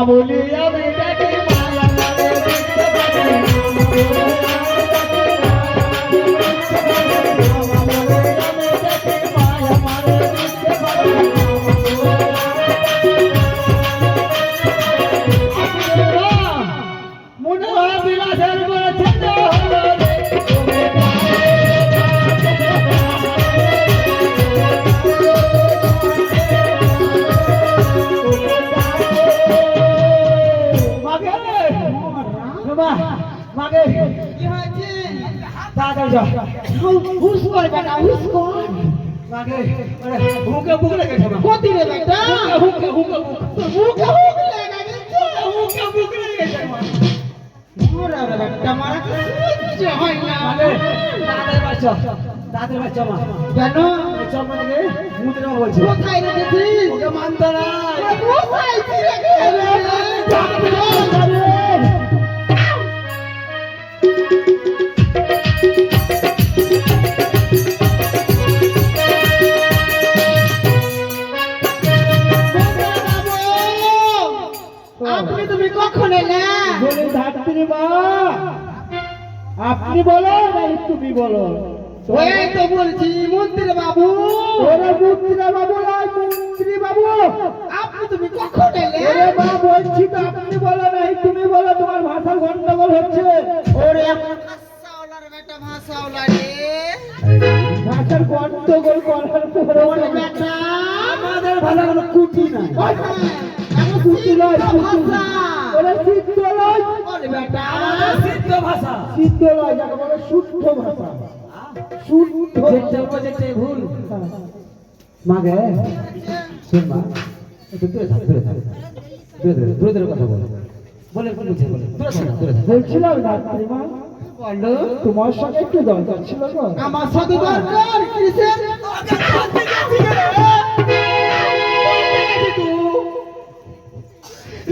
বলি আমি ডাকি মায়া মারে দেখতে পাবো মনে হয় বিলাসের বলেছে মাগে কি হয়েছে দাদা যা হুস কর বেটা হুস কর মাগে আরে হুকে বুক লেগে যাবে কোতি রে বেটা হুকে হুকে হুকে হুক লেগে গেছে হুকে বুক লেগে যাবে ওরে বেটা মারা কিছু হয় না মাগে দাদার বাচ্চা মা কেন চম্মা দিকে মুদ্রা বলছে কোথায় রেখেছিস ওকে মানতে না কোথায় রেখেছিস আপনি তুমি কখন এলে বলে ধাত্রী মা আপনি বলো না তুমি বলো ওই তো বলছি মন্ত্রী বাবু ওরে মন্ত্রী বাবু নয় মন্ত্রী বাবু আপনি তুমি কখন এলে ওরে মা বলছি তো আপনি বলো না তুমি বলো তোমার ভাষার গন্ডগোল হচ্ছে ওরে আমার ভাষাওয়ালার বেটা ভাষাওয়ালা রে ভাষার গন্ডগোল করার পরে ওরে বেটা আমাদের ভাষা কোনো কুটি না কুটি নয় ভাষা ওরে সিদ্ধ নয় ওরে বেটা আমাদের সিদ্ধ ভাষা সিদ্ধ নয় যাকে বলে শুদ্ধ ভাষা শুদ্ধ যেটা ভুল মাগে শুন মা একটু দূরে কথা বল বলে বলছে বলে বলছিলাম ডাক্তারি মা বলো তোমার সঙ্গে একটু দরকার ছিল গো আমার সাথে দরকার কিসের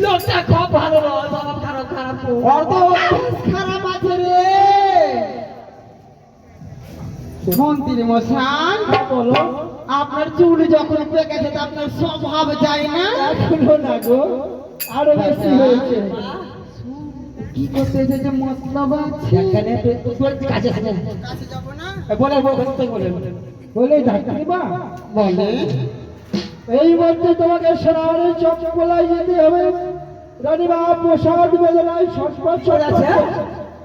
লোকটা খুব ভালো বাবা খারাপ খারাপ অর্ধ খারাপ আছে রে মন্ত্রী মশাই বলো আপনার চুল যখন পেকেছে তা আপনার স্বভাব যায় না এখনো না গো আরো বেশি হয়েছে কি করতে এসেছে মতলব আছে এখানে তোর কাছে যাব না বলে বলে ডাক্তারি মা বলে এই মধ্যে তোমাকে শহরে চকপলায় যেতে হবে রানীমা প্রসাদ বেদনায় সসপট চলে আছে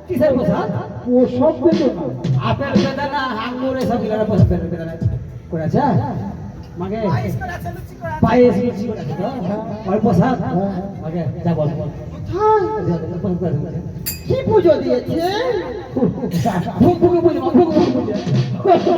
কিসের প্রসাদ প্রসব বেদনা আপেল বেদনা আঙ্গুর এসব গিলার প্রসাদ বেদনা করেছে মাগে পায়েস লুচি করেছে আর প্রসাদ মাগে যা বল কি পুজো দিয়েছে ভুগ ভুগ পুজো